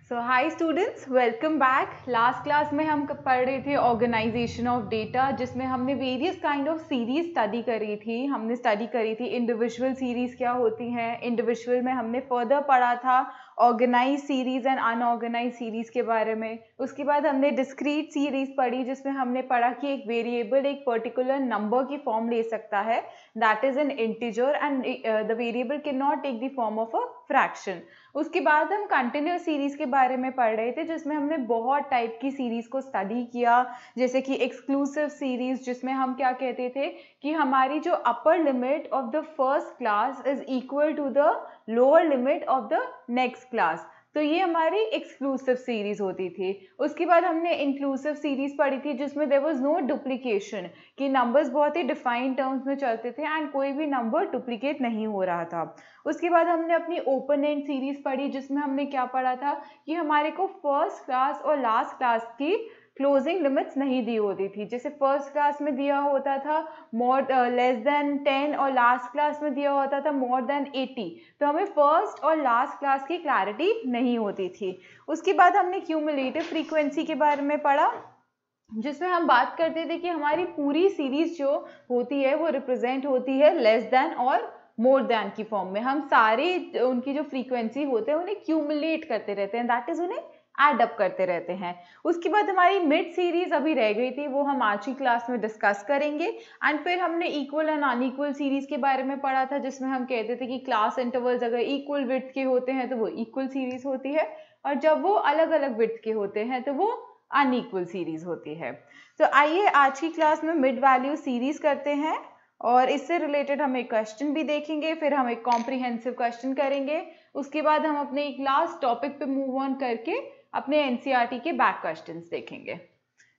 सो hi students, welcome back. Last class में हम पढ़ रहे थे ऑर्गेनाइजेशन ऑफ डेटा, जिसमें हमने various kind of series study करी थी। हमने स्टडी करी थी इंडिविजुअल सीरीज क्या होती हैं। इंडिविजुअल में हमने फर्दर पढ़ा था organise series and unorganise series के बारे में। उसके बाद हमने डिस्क्रीट सीरीज पढ़ी, जिसमें हमने पढ़ा कि एक वेरिएबल एक पर्टिकुलर नंबर की फॉर्म ले सकता है, that is an integer, and the variable cannot take the form of a fraction. उसके बाद हम कंटिन्यूअस सीरीज के बारे में पढ़ रहे थे, जिसमें हमने बहुत टाइप की सीरीज को स्टडी किया, जैसे कि एक्सक्लूसिव सीरीज, जिसमें हम क्या कहते थे कि हमारी जो upper limit of the first class is equal to the lower limit of the next class. तो ये हमारी एक्सक्लूसिव सीरीज होती थी। उसके बाद हमने इंक्लूसिव सीरीज पढ़ी थी, जिसमें देयर वाज नो डुप्लीकेशन, कि नंबर्स बहुत ही डिफाइंड टर्म्स में चलते थे एंड कोई भी नंबर डुप्लीकेट नहीं हो रहा था। उसके बाद हमने अपनी ओपन एंड सीरीज पढ़ी, जिसमें हमने क्या पढ़ा था कि हमारे को फर्स्ट क्लास और लास्ट क्लास की क्लोजिंग लिमिट्स नहीं दी होती थी। जैसे फर्स्ट क्लास में दिया होता था लेस देन 10 और लास्ट क्लास में दिया होता था मोर देन 80, तो हमें फर्स्ट और लास्ट क्लास की क्लैरिटी नहीं होती थी। उसके बाद हमने क्यूमुलेटिव फ्रीक्वेंसी के बारे में पढ़ा, जिसमें हम बात करते थे कि हमारी पूरी सीरीज जो होती है वो रिप्रेजेंट होती है लेस देन और मोर देन की फॉर्म में। हम सारे उनकी जो फ्रीक्वेंसी होते हैं उन्हें क्यूमुलेट करते रहते हैं, दैट इज उन्हें एड अप करते रहते हैं। उसके बाद हमारी मिड सीरीज अभी रह गई थी, वो हम आज की क्लास में डिस्कस करेंगे। एंड फिर हमने इक्वल एंड अनइक्वल सीरीज के बारे में पढ़ा था, जिसमें हम कहते थे कि क्लास इंटरवल्स अगर इक्वल विड्थ के होते हैं तो वो इक्वल सीरीज होती है, और जब वो अलग अलग विड्थ के होते हैं तो वो अनइक्वल सीरीज होती है। तो आइए आज की क्लास में मिड वैल्यू सीरीज करते हैं, और इससे रिलेटेड हम एक क्वेश्चन भी देखेंगे, फिर हम एक कॉम्प्रिहेंसिव क्वेश्चन करेंगे। उसके बाद हम अपने एक लास्ट टॉपिक पे मूव ऑन करके अपने एनसीईआरटी के बैक क्वेश्चंस देखेंगे।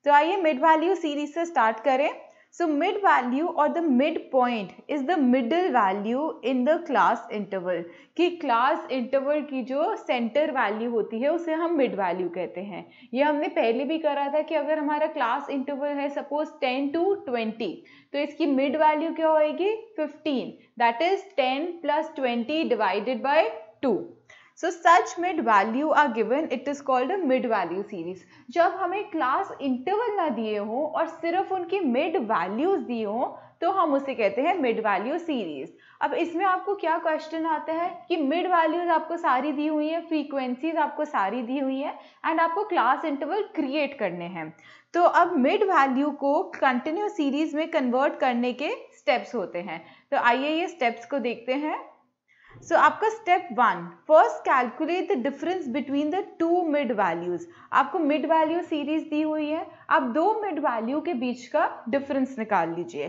तो आइए मिड वैल्यू सीरीज से स्टार्ट करें। So mid value or the midpoint is the middle value in the class interval, कि class interval की जो center value होती है उसे हम mid value कहते हैं। ये हमने पहले भी करा था कि अगर हमारा class interval है suppose 10 to 20, तो इसकी mid value क्या होएगी 15, that is 10 plus 20 divided by 2. So such mid value are given, it is called a mid value series. जब हमें क्लास इंटरवल ना दिए हो और सिर्फ उनकी मिड वैल्यूज दिए हो तो हम उसे कहते हैं मिड वैल्यू सीरीज। अब इसमें आपको क्या क्वेश्चन आता है कि मिड वैल्यूज आपको सारी दी हुई है, फ्रीक्वेंसीज आपको सारी दी हुई है, एंड आपको क्लास इंटरवल क्रिएट करने हैं। तो अब मिड वैल्यू को कंटिन्यूअस सीरीज में कन्वर्ट करने के स्टेप्स होते हैं। तो आइए ये स्टेप्स को देखते हैं। So आपका step 1, first calculate the difference between the two mid values. आपको मिड वैल्यू सीरीज दी हुई है, आप दो मिड वैल्यू के बीच का डिफरेंस निकाल लीजिए।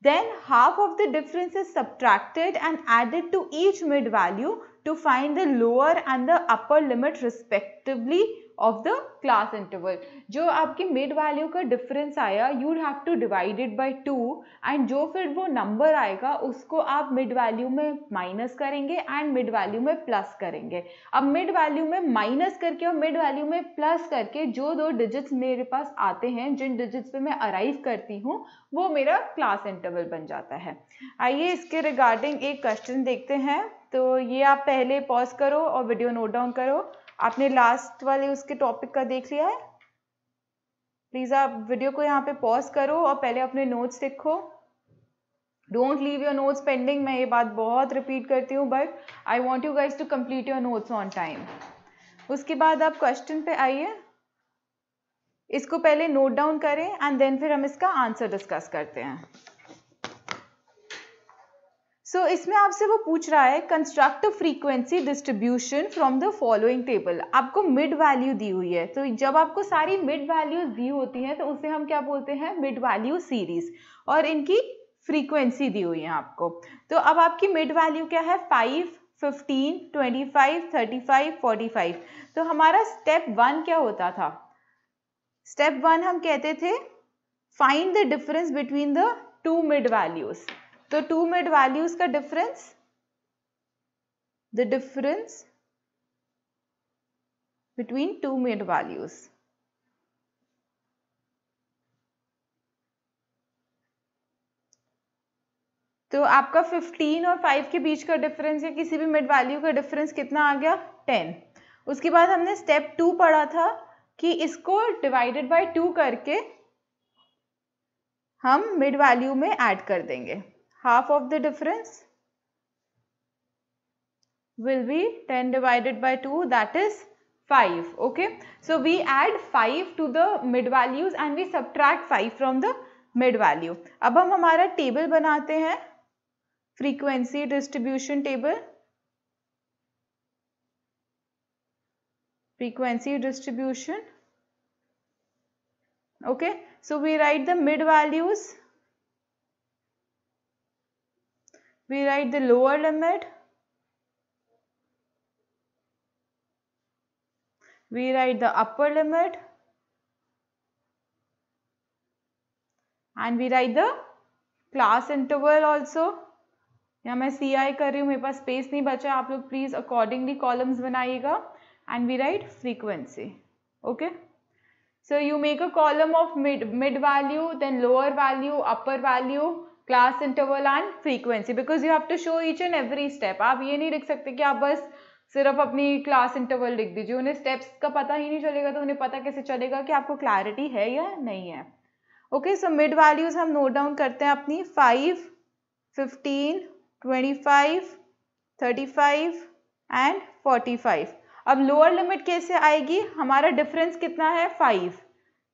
Then half of the difference is subtracted and added to each mid value to find the lower and the upper limit respectively of the class interval. जो आपकी मिड वैल्यू का difference आया you have to divide it by 2, and जो फिर वो number आएगा उसको आप मिड वैल्यू में माइनस करेंगे एंड मिड वैल्यू में प्लस करेंगे। अब मिड वैल्यू में माइनस करके और मिड वैल्यू में प्लस करके जो दो डिजिट्स मेरे पास आते हैं, जिन डिजिट्स पे मैं अराइव करती हूँ, वो मेरा क्लास इंटरवल बन जाता है। आइए इसके रिगार्डिंग एक क्वेश्चन देखते हैं। तो ये आप पहले पॉज करो और वीडियो नोट डाउन करो। आपने लास्ट वाले उसके टॉपिक का देख लिया है? प्लीज आप वीडियो को यहाँ पे पॉज करो और पहले अपने नोट्स लिखो। Don't leave your notes pending. मैं ये बात बहुत रिपीट करती हूँ, but I want you guys to complete your notes on time. उसके बाद आप क्वेश्चन पे आइए, इसको पहले नोट डाउन करें एंड देन फिर हम इसका आंसर डिस्कस करते हैं। सो इसमें आपसे वो पूछ रहा है construct a frequency distribution from the following table. आपको मिड वैल्यू दी हुई है, तो जब आपको सारी मिड वैल्यूज दी होती हैं तो उसे हम क्या बोलते हैं, मिड वैल्यू सीरीज, और इनकी फ्रीक्वेंसी दी हुई है आपको। तो अब आपकी मिड वैल्यू क्या है 5, 15, 25, 35, 45। तो हमारा स्टेप 1 क्या होता था? स्टेप 1 हम कहते थे find the difference between the two mid values. तो टू मिड वैल्यूज का difference, the difference between two mid values. तो आपका 15 और 5 के बीच का डिफरेंस या किसी भी मिड वैल्यू का डिफरेंस कितना आ गया 10। उसके बाद हमने स्टेप 2 पढ़ा था कि इसको डिवाइडेड बाय 2 करके हम मिड वैल्यू में ऐड कर देंगे. Half of the difference will be 10 divided by 2, that is 5. Okay, so we add 5 to the mid values and we subtract 5 from the mid value. अब हम हमारा टेबल बनाते हैं, frequency distribution table. Frequency distribution. Okay, so we write the mid values, we write the lower limit, we write the upper limit, and we write the class interval also. यहाँ मैं CI कर रही हूँ, मेरे पास space नहीं बचा, आप लोग प्लीज अकॉर्डिंगली कॉलम्स बनाइएगा. And we write frequency. Okay, so you make a column of mid value, then lower value, upper value, class interval and frequency, because you have to show each and every step. आप ये नहीं लिख सकते कि आप बस सिर्फ अपनी क्लास इंटरवल लिख दीजिए, उन्हें स्टेप्स का पता ही नहीं चलेगा, तो उन्हें पता कैसे चलेगा कि आपको क्लैरिटी है या नहीं है. ओके, सो मिड वैल्यूज हम नोट डाउन करते हैं अपनी 5, 15, 25, 35 एंड 45. अब लोअर लिमिट कैसे आएगी, हमारा डिफरेंस कितना है 5,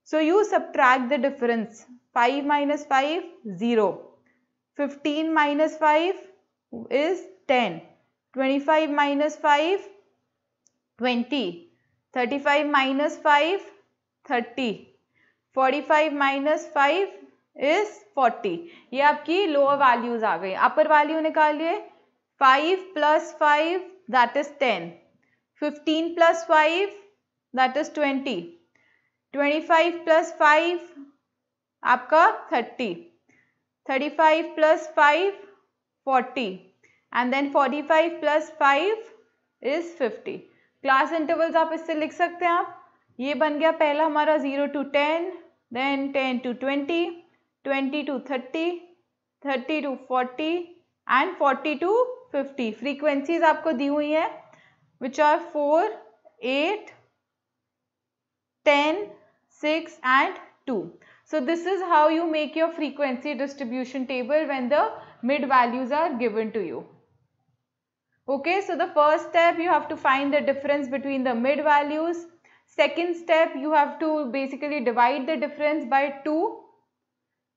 so you subtract the difference. 5 minus 5 0, 15 minus 5 is 10, 25 minus 5 20, 35 minus 5 30, 45 minus 5 is 40. ये आपकी लोअर वैल्यूज आ गई. अपर वैल्यू निकालिए. 5 plus 5 that is 10, 15 plus 5 that is 20, 25 plus 5 आपका 30, 35 plus 5 40, and then 45 plus 5 is 50. Class intervals आप इससे लिख सकते हैं. आप ये बन गया पहला हमारा 0 to 10, then 10 to 20, 20 to 30, 30 to 40 and 40 to 50. Frequencies आपको दी हुई है which are 4, 8, 10, 6 and 2. So this is how you make your frequency distribution table when the mid values are given to you. Okay, so the first step you have to find the difference between the mid values. Second step you have to basically divide the difference by 2.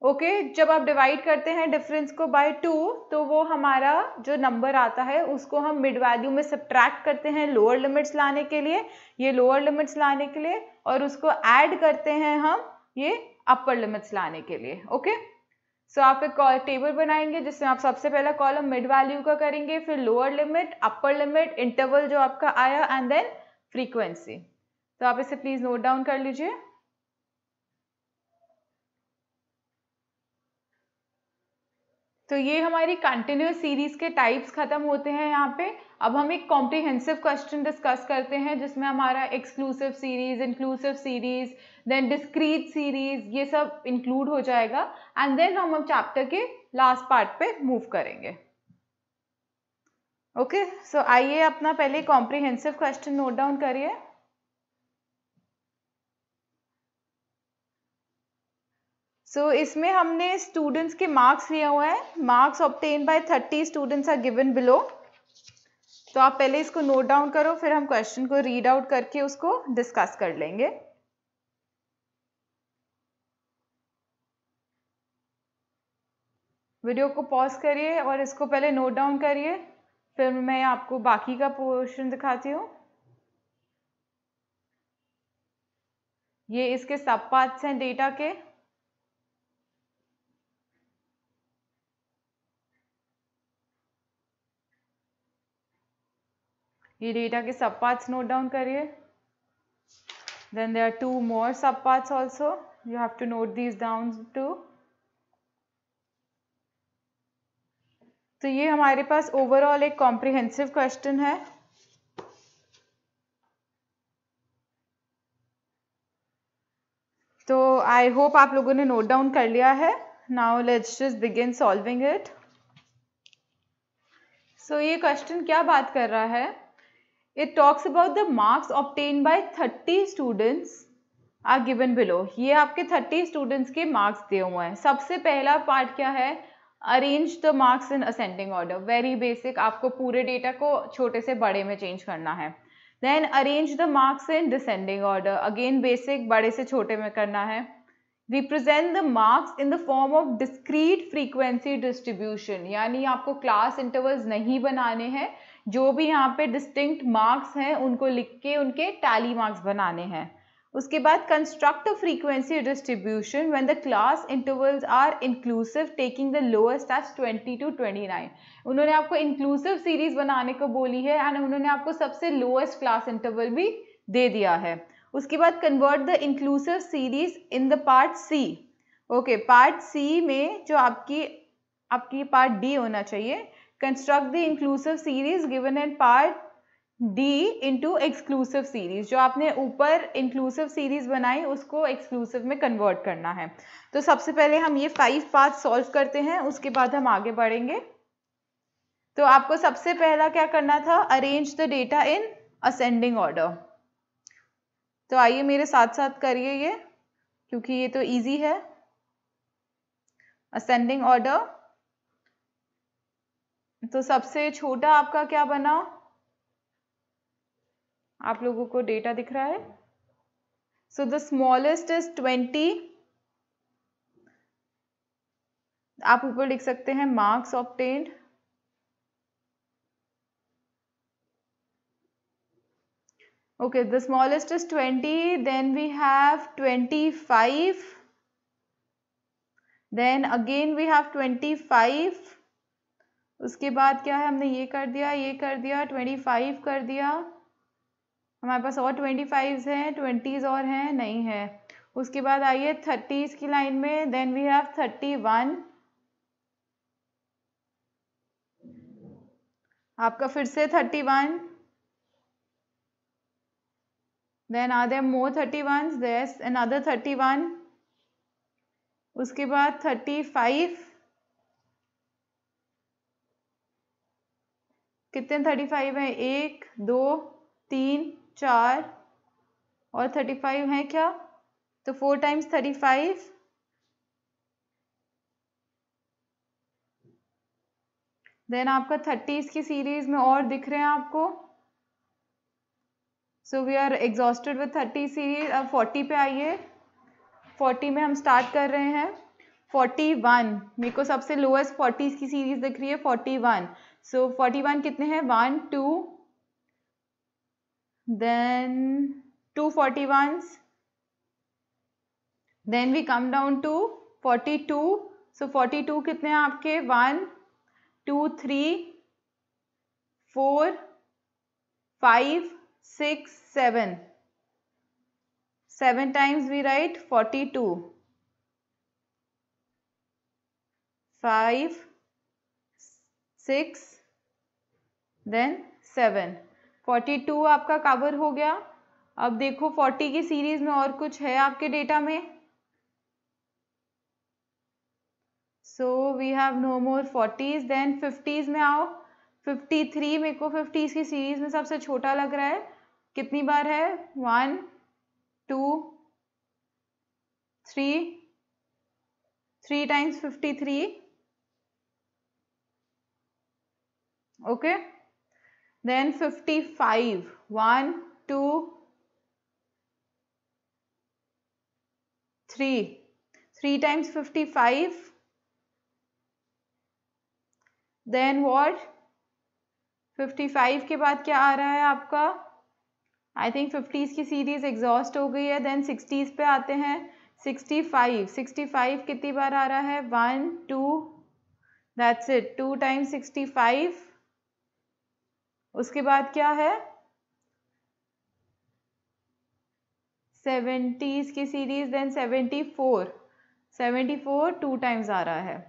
Okay, जब आप divide करते हैं difference को bye 2, तो वो हमारा जो number आता है उसको हम मिड वैल्यू में सब्ट्रैक्ट करते हैं लोअर लिमिट्स लाने के लिए, ये लोअर लिमिट्स लाने के लिए, और उसको ऐड करते हैं हम ये अपर लिमिट्स लाने के लिए. ओके, सो आप एक टेबल बनाएंगे जिसमें आप सबसे पहला कॉलम मिड वैल्यू का करेंगे, फिर lower limit, upper limit, interval जो आपका आया एंड देन फ्रीक्वेंसी. तो आप इसे प्लीज नोट डाउन कर लीजिए. तो ये हमारी कंटिन्यूअस सीरीज के टाइप्स खत्म होते हैं यहाँ पे. अब हम एक कॉम्प्रिहेंसिव क्वेश्चन डिस्कस करते हैं जिसमें हमारा exclusive series, inclusive series, then discrete series, ये सब इंक्लूड हो जाएगा. एंड देन हम चैप्टर के लास्ट पार्ट पे मूव करेंगे. ओके, सो आइए अपना पहले कॉम्प्रिहेंसिव क्वेश्चन नोट डाउन करिए. सो इसमें हमने स्टूडेंट्स के मार्क्स लिए हुए हैं. Marks obtain by 30 students are given below. तो आप पहले इसको नोट डाउन करो, फिर हम क्वेश्चन को रीड आउट करके उसको डिस्कस कर लेंगे. वीडियो को पॉज करिए और इसको पहले नोट डाउन करिए, फिर मैं आपको बाकी का पोर्शन दिखाती हूँ. ये इसके सब पार्ट्स हैं डेटा के. ये डेटा के सब पार्ट्स नोट डाउन करिए. Then there are 2 more sub parts also, you have to note these down too. तो ये हमारे पास ओवरऑल एक कॉम्प्रिहेंसिव क्वेश्चन है. तो आई होप आप लोगों ने नोट डाउन कर लिया है. Now let's just begin solving it. So ये क्वेश्चन क्या बात कर रहा है, it talks about the marks obtain by 30 students are given below. ये आपके 30 स्टूडेंट्स के मार्क्स दिए हुए हैं। सबसे पहला पार्ट क्या है, arrange the marks in ascending order. Very basic, आपको पूरे डेटा को छोटे से बड़े में चेंज करना है। Then arrange the marks in descending order, again basic, बड़े से छोटे में करना है। Represent the marks in the form of discrete frequency distribution, यानी आपको क्लास इंटरवल्स नहीं बनाने हैं, जो भी यहाँ पे डिस्टिंक्ट मार्क्स हैं उनको लिख के उनके टैली मार्क्स बनाने हैं। उसके बाद construct frequency distribution when the class intervals are inclusive taking the lowest as 20 to 29। उन्होंने आपको इंक्लूसिव सीरीज बनाने को बोली है एंड उन्होंने आपको सबसे लोएस्ट क्लास इंटरवल भी दे दिया है। उसके बाद convert the inclusive series in the part C. Okay, part C में जो आपकी पार्ट डी होना चाहिए, construct the inclusive series given in part D into exclusive series. जो आपने ऊपर इंक्लूसिव सीरीज बनाई उसको एक्सक्लूसिव में कन्वर्ट करना है। तो सबसे पहले हम ये 5 पार्ट सॉल्व करते हैं, उसके बाद हम आगे बढ़ेंगे। तो आपको सबसे पहला क्या करना था, arrange the data in ascending order. तो आइए मेरे साथ साथ करिए ये, क्योंकि ये तो इजी है। असेंडिंग ऑर्डर, तो सबसे छोटा आपका क्या बना, आप लोगों को डेटा दिख रहा है। So the smallest is 20। आप ऊपर लिख सकते हैं marks obtained. Okay, the smallest is 20, then we have 25, then again we have 25, उसके बाद क्या है, हमने ये कर दिया, ये कर दिया, 25 कर दिया, हमारे पास और 25 हैं, 20s और हैं, नहीं है। उसके बाद आइए 30s की लाइन में, then we have 31, आपका फिर से 31, then are there more 31s? There's another 31, उसके बाद 35, कितने 35 हैं, 1 2 3 4 और 35 हैं क्या, तो 4 times 35, देन आपका 30s की सीरीज में और दिख रहे हैं आपको। So we are exhausted with 30 series. अब 40 पे आइए, 40 में हम स्टार्ट कर रहे हैं। 41, मेरे को सबसे लोएस्ट 40s की सीरीज दिख रही है, 41। सो 41 कितने हैं, 1 2, then 2 41s, then we come down to 42। So 42 कितने हैं आपके, 1 2 3 4 5 6 7, 7 times we write 42, 5 6 then 7, 42 आपका कवर हो गया। अब देखो 40 की सीरीज में और कुछ है आपके डेटा में, so we have no more 40s। Then 50s में आओ, 53 मेरे को 50s की सीरीज में सबसे छोटा लग रहा है, कितनी बार है, 1 2 3, 3 times 53, okay. Then 55, 1 2 3, 3 times 55, then what, 55 के बाद क्या आ रहा है आपका, आई थिंक 50s की सीरीज एग्जॉस्ट हो गई है। देन 60s पे आते हैं, 65, 65 कितनी बार आ रहा है, 1 2, दैट्स इट, 2 times 65। उसके बाद क्या है, 70s की सीरीज, देन 74, 74 2 times आ रहा है।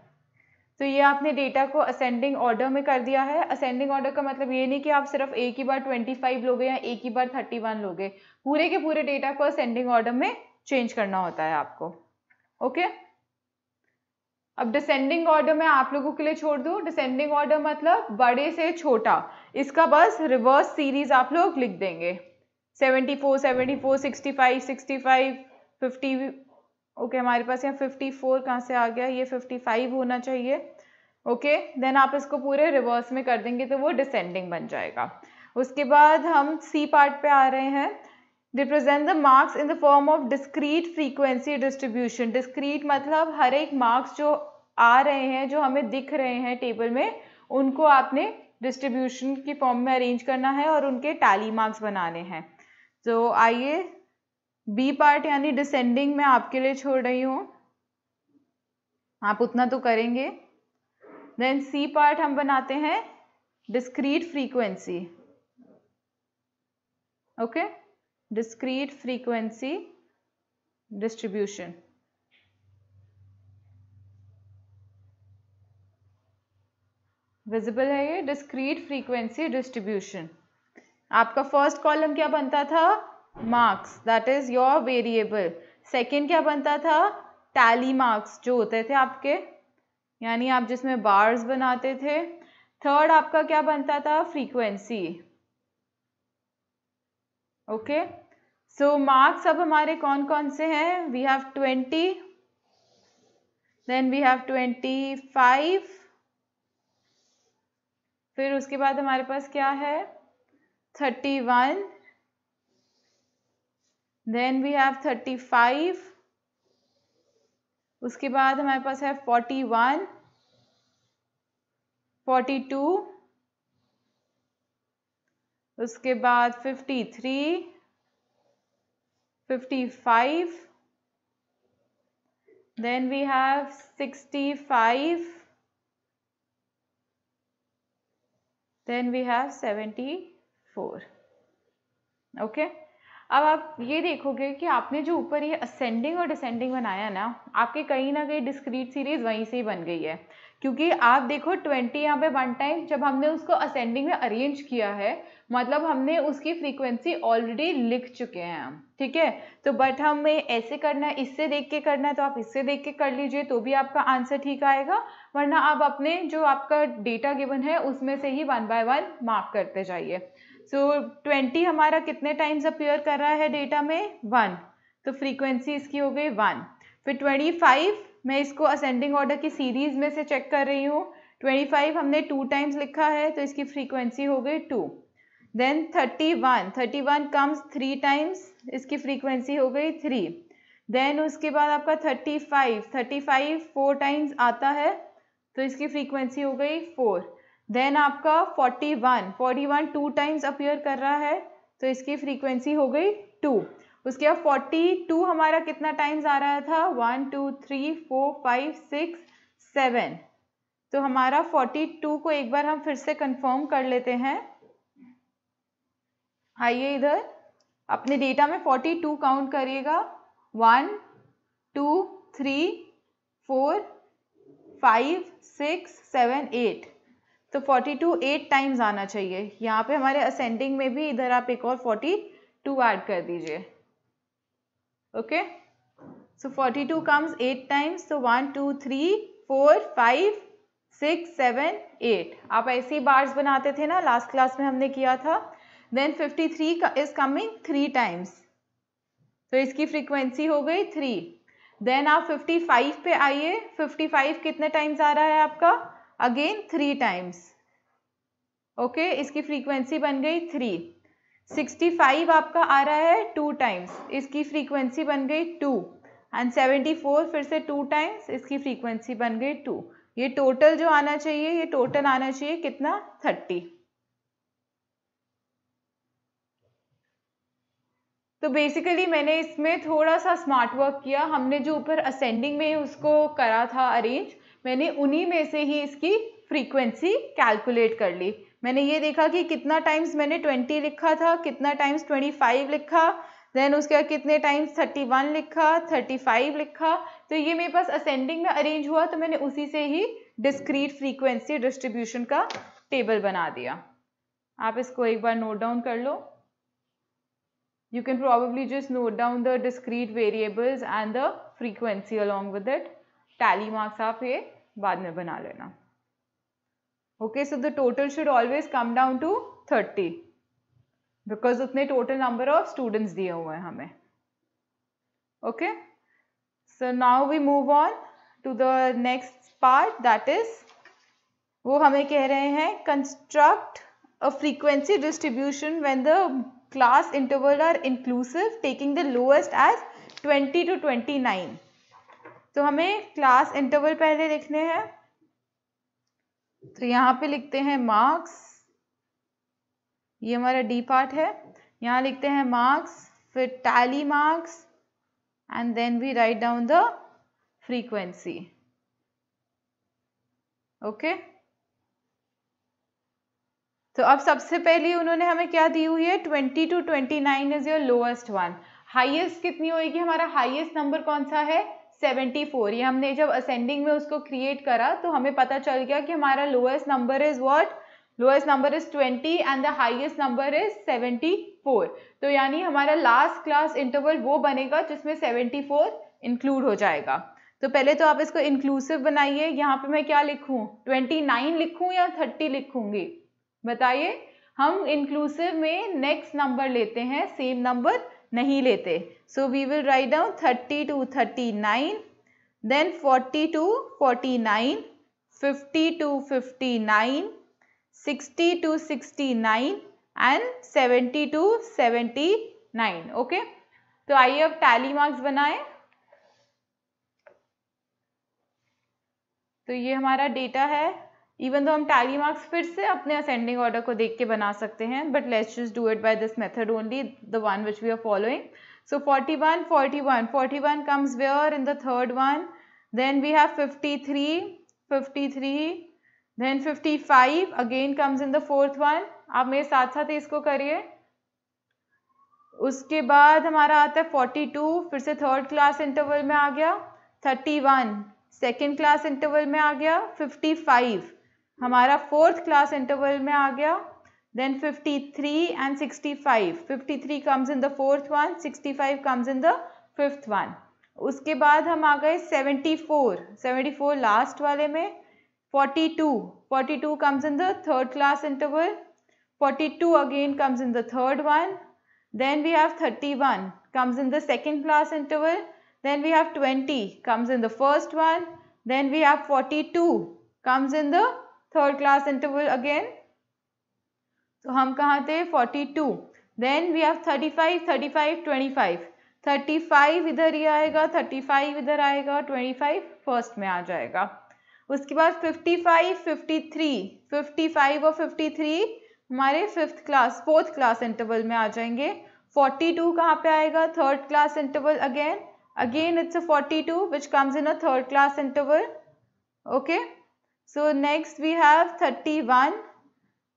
तो ये आपने डेटा को असेंडिंग ऑर्डर में कर दिया है। असेंडिंग ऑर्डर का मतलब ये नहीं कि आप सिर्फ एक ही बार 25 लोगे या एक ही बार 31 लोगे, पूरे के पूरे डेटा को असेंडिंग ऑर्डर में चेंज करना होता है आपको, ओके। अब डिसेंडिंग ऑर्डर में आप लोगों के लिए छोड़ दूं। डिसेंडिंग ऑर्डर मतलब बड़े से छोटा, इसका बस रिवर्स सीरीज आप लोग लिख देंगे 74, 74, 65, 65, 50। ओके हमारे पास यहाँ 54 कहाँ से आ गया, ये 55 होना चाहिए। ओके देन आप इसको पूरे रिवर्स में कर देंगे तो वो डिसेंडिंग बन जाएगा। उसके बाद हम सी पार्ट पे आ रहे हैं। Represent the marks in the form of discrete frequency distribution. Discrete मतलब हर एक मार्क्स जो आ रहे हैं, जो हमें दिख रहे हैं टेबल में, उनको आपने डिस्ट्रीब्यूशन की फॉर्म में अरेंज करना है और उनके टैली मार्क्स बनाने हैं। तो आइए बी पार्ट यानी डिसेंडिंग में आपके लिए छोड़ रही हूँ, आप उतना तो करेंगे। देन सी पार्ट हम बनाते हैं discrete frequency. Okay discrete frequency distribution. Visible है ये डिस्क्रीट फ्रीक्वेंसी डिस्ट्रीब्यूशन। आपका फर्स्ट कॉलम क्या बनता था, marks, that is your variable. Second क्या बनता था, टैली मार्क्स जो होते थे आपके, यानी आप जिसमें बार्स बनाते थे। थर्ड आपका क्या बनता था, फ्रीक्वेंसी। ओके सो मार्क्स अब हमारे कौन कौन से हैं, we have 20, then we have 25, फिर उसके बाद हमारे पास क्या है 31, देन वी हैव 35, उसके बाद हमारे पास है 41, 42, उसके बाद 53, 55, then we have 65, then we have 74। Okay अब आप ये देखोगे कि आपने जो ऊपर ये असेंडिंग और डिसेंडिंग बनाया ना, आपके कहीं ना कहीं डिस्क्रीट सीरीज वहीं से ही बन गई है, क्योंकि आप देखो 20 यहाँ पे वन टाइम जब हमने उसको असेंडिंग में अरेंज किया है, मतलब हमने उसकी फ्रीक्वेंसी ऑलरेडी लिख चुके हैं हम, ठीक है। तो बट हमें ऐसे करना है, इससे देख के करना है, तो आप इससे देख के कर लीजिए तो भी आपका आंसर ठीक आएगा, वरना आप अपने जो आपका डेटा गिवन है उसमें से ही 1 बाय 1 मार्क करते जाइए। सो 20 हमारा कितने टाइम्स अपीयर कर रहा है डेटा में, 1, तो फ्रीक्वेंसी इसकी हो गई 1। फिर 25 मैं इसको असेंडिंग ऑर्डर की सीरीज में से चेक कर रही हूँ, 25 हमने 2 टाइम्स लिखा है तो इसकी फ्रीक्वेंसी हो गई 2। देन 31 कम्स 3 टाइम्स, इसकी फ्रीक्वेंसी हो गई 3। देन उसके बाद आपका 35 4 टाइम्स आता है तो इसकी फ्रीक्वेंसी हो गई 4। देन आपका 41 2 टाइम्स अपीयर कर रहा है तो इसकी फ्रीक्वेंसी हो गई 2। उसके बाद 42 हमारा कितना टाइम्स आ रहा था, 1 2 3 4 5 6 7, तो हमारा 42 को एक बार हम फिर से कंफर्म कर लेते हैं। आइए इधर अपने डेटा में 42 काउंट करिएगा, 1 2 3 4 5 6 7 8, तो 42 8 टाइम्स आना चाहिए। यहाँ पे हमारे असेंडिंग में भी इधर आप एक और 42 ऐड कर दीजिए। ओके सो 42 कम्स 8 टाइम्स, तो 1 2 3 4 5 6 7 8, आप ऐसे ही बार्स बनाते थे ना, लास्ट क्लास में हमने किया था। देन 53 इज कमिंग 3 टाइम्स, तो इसकी फ्रीक्वेंसी हो गई 3। देन आप 55 पे आइए, 55 कितने टाइम्स आ रहा है आपका, अगेन 3 टाइम्स। ओके इसकी फ्रीक्वेंसी बन गई 3। 65 आपका आ रहा है 2 टाइम्स, इसकी फ्रीक्वेंसी बन गई 2। एंड 74 फिर से 2 टाइम्स, इसकी फ्रीक्वेंसी बन गई 2। ये टोटल जो आना चाहिए, ये टोटल आना चाहिए कितना, 30। तो बेसिकली मैंने इसमें थोड़ा सा स्मार्ट वर्क किया, हमने जो ऊपर असेंडिंग में उसको करा था अरेंज, मैंने उन्हीं में से ही इसकी फ्रीक्वेंसी कैलकुलेट कर ली। मैंने ये देखा कि कितना टाइम्स मैंने 20 लिखा था, कितना टाइम्स 25 लिखा, देन उसके बाद कितने टाइम्स 31 लिखा, 35 लिखा, तो ये मेरे पास असेंडिंग में अरेंज हुआ, तो मैंने उसी से ही डिस्क्रीट फ्रीक्वेंसी डिस्ट्रीब्यूशन का टेबल बना दिया। आप इसको एक बार नोट डाउन कर लो। You can probably just note down the discrete variables and the frequency along with it. Tally marks आप ये बाद में बना लेना। Okay, so the total should always come down to 30 because उतने टोटल नंबर ऑफ स्टूडेंट्स दिए हुए हैं हमें. Okay, so now we move on to the next part, that is वो हमें कह रहे हैं construct a frequency distribution when the class interval are inclusive taking the lowest as 20 to 29. तो हमें क्लास इंटरवल पहले लिखने हैं. तो यहाँ पे लिखते हैं मार्क्स, ये हमारा डी पार्ट है. यहाँ लिखते हैं मार्क्स, फिर tally marks, and then we write down the frequency. Okay, तो अब सबसे पहले उन्होंने हमें क्या दी हुई है, 20 to 29 is your lowest one. Highest कितनी होगी, हमारा हाईएस्ट नंबर कौन सा है, 74. ये हमने जब असेंडिंग में उसको क्रिएट करा तो हमें पता चल गया कि हमारा lowest number is what, lowest number is 20 and the highest number is 74. तो यानी हमारा लास्ट क्लास इंटरवल वो बनेगा जिसमें 74 इंक्लूड हो जाएगा. तो पहले तो आप इसको इंक्लूसिव बनाइए. यहाँ पे मैं क्या लिखूं, 29 लिखूं या 30 लिखूंगी, बताइए. हम इंक्लूसिव में नेक्स्ट नंबर लेते हैं, सेम नंबर नहीं लेते. So we will write down 30 to 39, then 40 to 49, 50 to 59, 60 to 69 and 70 to 79. Okay, तो आइए अब टैली मार्क्स बनाएं. तो ये हमारा डेटा है. इवन दो हम टैली मार्क्स फिर से अपने असेंडिंग ऑर्डर को देख के बना सकते हैं, but let's just do it by this method only, the one which we are following. So 41 41 41 comes where in the third one, then we have 53 53, then 55 again comes in the fourth one. आप मेरे साथ साथ इसको करिए. उसके बाद हमारा आता है 42, फिर से थर्ड क्लास इंटरवल में आ गया. 31 सेकेंड क्लास इंटरवल में आ गया. 55 हमारा फोर्थ क्लास इंटरवल में आ गया. Then 53 and 65. 53 comes in the fourth one, 65 comes in the fifth one. उसके बाद हम आ गए 74 लास्ट वाले में. 42 comes in the third class interval. 42 again comes in the third one. Then we have 31 comes in the second class interval. Then we have 20 comes in the first one. Then we have 42 comes in the third class interval again. तो हम कहाँ थे, 42. Then we have 35 35 25. 35 इधर ही आएगा, 35 इधर आएगा, 25 first में आ जाएगा. उसके बाद 55 53. 55 और 53 हमारे फोर्थ क्लास इंटरवल में आ जाएंगे. 42 कहाँ पे आएगा, third class interval again it's a 42 which comes in a third class interval. Okay, so next we have 31.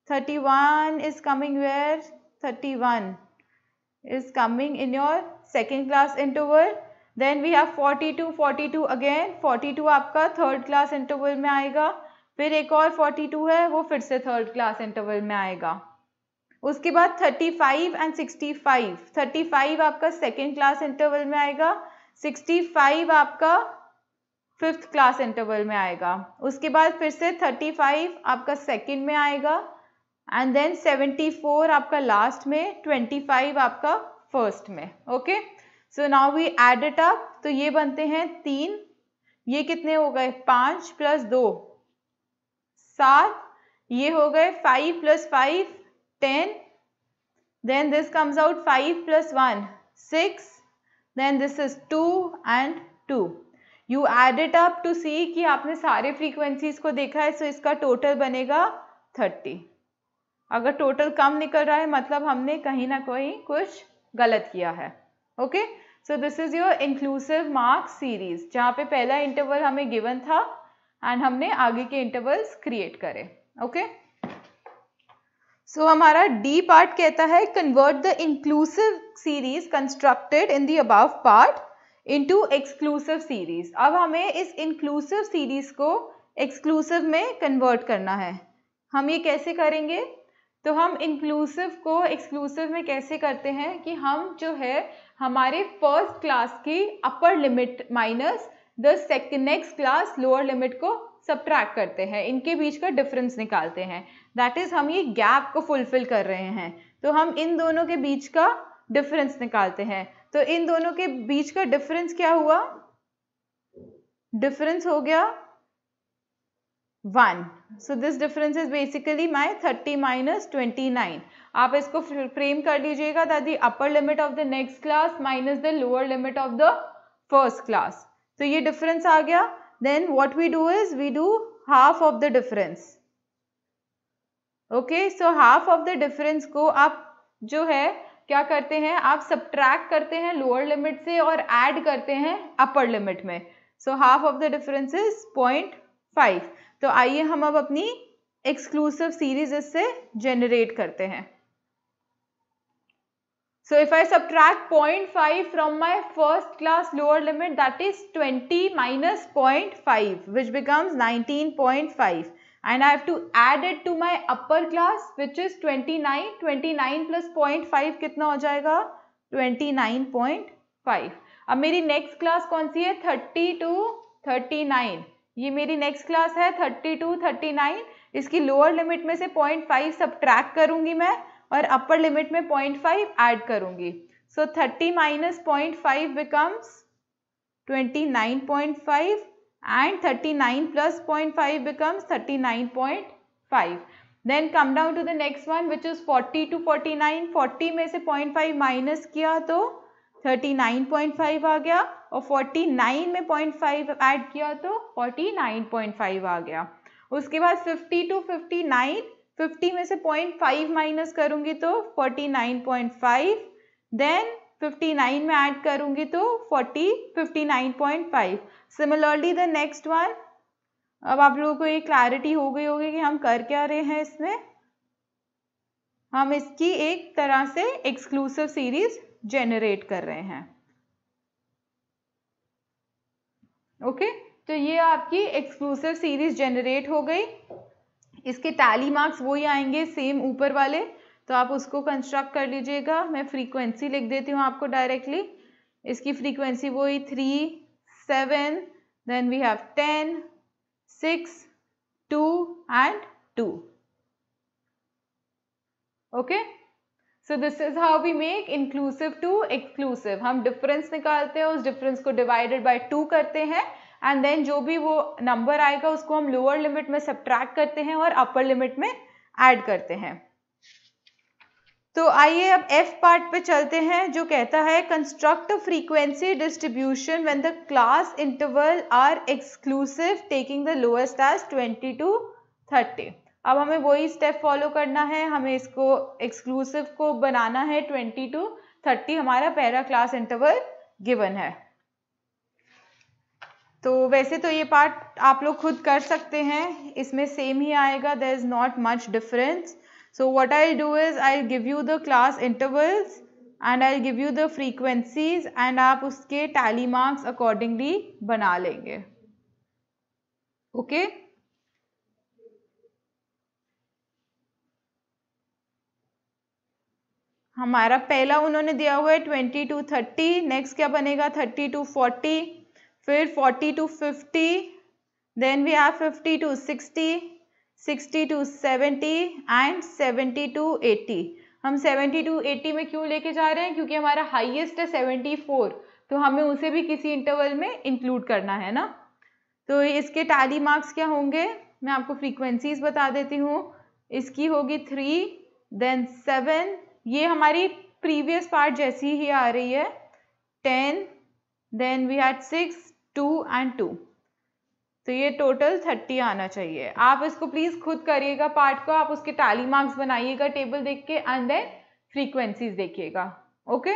31 is coming where, 31 is coming in your second class interval. Then we have 42 again. 42 आपका third class interval में आएगा. फिर एक और 42 है, वो फिर से थर्ड क्लास इंटरवल में आएगा. उसके बाद 35 एंड 65. 35 आपका सेकेंड क्लास इंटरवल में आएगा. 65 आपका फिफ्थ क्लास इंटरवल में आएगा. उसके बाद फिर से 35 आपका सेकेंड में आएगा. एंड देन 74 आपका लास्ट में, 25 आपका फर्स्ट में. Okay, so now we add it up. तो ये बनते हैं 3. ये कितने हो गए, 5 + 2 7. ये हो गए 5 + 5 10. Then this comes out 5 + 1 6. Then this is 2 and 2. You add it up to see कि आपने सारे फ्रीक्वेंसीज को देखा है. सो इसका टोटल बनेगा 30. अगर टोटल कम निकल रहा है मतलब हमने कहीं ना कहीं कुछ गलत किया है. Okay, so this is your inclusive marks series, जहाँ पे पहला इंटरवल हमें गिवन था एंड हमने आगे के इंटरवल्स क्रिएट करे. ओके, सो हमारा डी पार्ट कहता है convert the inclusive series constructed in the above part into exclusive series. अब हमें इस इंक्लूसिव सीरीज को एक्सक्लूसिव में कन्वर्ट करना है. हम ये कैसे करेंगे, तो हम इंक्लूसिव को एक्सक्लूसिव में कैसे करते हैं कि हम जो है हमारे फर्स्ट क्लास की upper limit minus the next class lower limit को सब्ट्रैक्ट करते हैं, इनके बीच का डिफरेंस निकालते हैं। दैट इज हम ये गैप को फुलफिल कर रहे हैं, तो हम इन दोनों के बीच का डिफरेंस निकालते हैं। तो इन दोनों के बीच का डिफरेंस क्या हुआ? डिफरेंस हो गया 1. So this difference is basically my 30 minus 29. आप इसको फ्रेम कर लीजिएगा that the upper limit of the next class minus the lower limit of the first class. तो ये difference आ गया. Then what we do is we do half of the difference. Okay, so half of the difference को आप जो है क्या करते हैं, आप subtract करते हैं lower limit से और add करते हैं upper limit में. So half of the difference is 0.5. तो आइए हम अब अपनी एक्सक्लूसिव सीरीज इससे जनरेट करते हैं। So if I subtract 0.5 from my first class lower limit, that is 20 minus 0.5, which becomes 19.5, and I have to add it to my upper class, which is 29. 29 plus 0.5 कितना हो जाएगा? 29.5. अब मेरी next class कौन सी है? 30 to 39. ये मेरी next class है 30 to 39. इसकी लोअर लिमिट में से 0.5 सब्ट्रैक्ट करूंगी मैं और अपर लिमिट में 0.5 ऐड करूंगी. सो 30 minus 0.5 becomes 29.5 and 39 plus 0.5 becomes 39.5. Then come down to the next one, which is 40 to 49. 40 में से 0.5 माइनस किया तो 39.5 आ गया और 49 में 0.5 ऐड किया तो 49.5 आ गया. उसके बाद 50 to 59, 50 में से 0.5 माइनस करूंगी तो 49.5, देन 59 में ऐड करूंगी तो 59.5. Similarly the next one. अब आप लोगों को ये क्लैरिटी हो गई होगी कि हम कर क्या रहे हैं इसमें. हम इसकी एक तरह से एक्सक्लूसिव सीरीज जनरेट कर रहे हैं. ओके, तो ये आपकी एक्सक्लूसिव सीरीज जनरेट हो गई. इसके टैली मार्क्स वही आएंगे सेम ऊपर वाले, तो आप उसको कंस्ट्रक्ट कर लीजिएगा. मैं फ्रीक्वेंसी लिख देती हूँ आपको डायरेक्टली. इसकी फ्रीक्वेंसी वही 3, 7, then we have 10, 6, 2 and 2. Okay, so this is how we make inclusive to exclusive. हम डिफरेंस निकालते हैं, उस डिफरेंस को डिवाइडेड बाय 2 करते हैं एंड देन जो भी वो नंबर आएगा उसको हम लोअर लिमिट में सब्ट्रैक्ट करते हैं और अपर लिमिट में ऐड करते हैं. तो आइए अब एफ पार्ट पे चलते हैं, जो कहता है construct frequency distribution when the class interval are exclusive taking the lowest as 20 to 30. अब हमें वही स्टेप फॉलो करना है. हमें इसको एक्सक्लूसिव को बनाना है 20 to 30. हमारा पहला क्लास इंटरवल गिवन है. तो वैसे तो ये पार्ट आप लोग खुद कर सकते हैं, इसमें सेम ही आएगा. There is not much difference. So what I do is I give you the class intervals and I give you the frequencies and आप उसके टैली मार्क्स अकॉर्डिंगली बना लेंगे. ओके, हमारा पहला उन्होंने दिया हुआ है 20 to 30. नेक्स्ट क्या बनेगा? 30 to 40, फिर 40 to 50, then we have 50 to 60, 60 to 70 and 70 to 80. हम 70 to 80 में क्यों लेके जा रहे हैं? क्योंकि हमारा हाईएस्ट है 74, तो हमें उसे भी किसी इंटरवल में इंक्लूड करना है ना. तो इसके टैली मार्क्स क्या होंगे? मैं आपको फ्रीक्वेंसीज बता देती हूँ. इसकी होगी 3, देन 7, ये हमारी प्रीवियस पार्ट जैसी ही आ रही है, 10, देन वी हैड 6, 2 and 2. तो ये टोटल 30 आना चाहिए. आप इसको प्लीज खुद करिएगा पार्ट को, आप उसके टैली मार्क्स बनाइएगा टेबल देख के एंड देन फ्रीक्वेंसीज देखिएगा. ओके,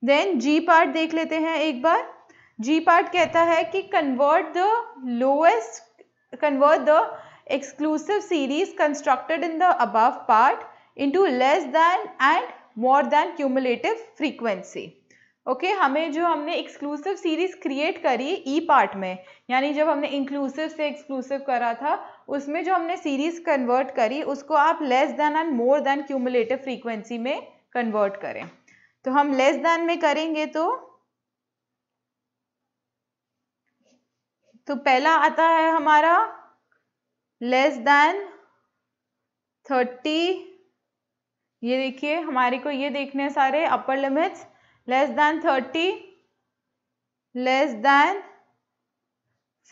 देन जी पार्ट देख लेते हैं एक बार. जी पार्ट कहता है कि convert the exclusive series constructed in the above part into less than and more than cumulative frequency. Okay, हमें जो हमने एक्सक्लूसिव सीरीज क्रिएट करी ई पार्ट में, यानी जब हमने इंक्लूसिव से एक्सक्लूसिव करा था, उसमें जो हमने सीरीज कन्वर्ट करी उसको आप less than and more than cumulative frequency में कन्वर्ट करें. तो हम लेस देन में करेंगे तो तो पहला आता है हमारा लेस देन 30, ये देखिए हमारे को ये देखने हैं सारे अपर limits, less than 30, less than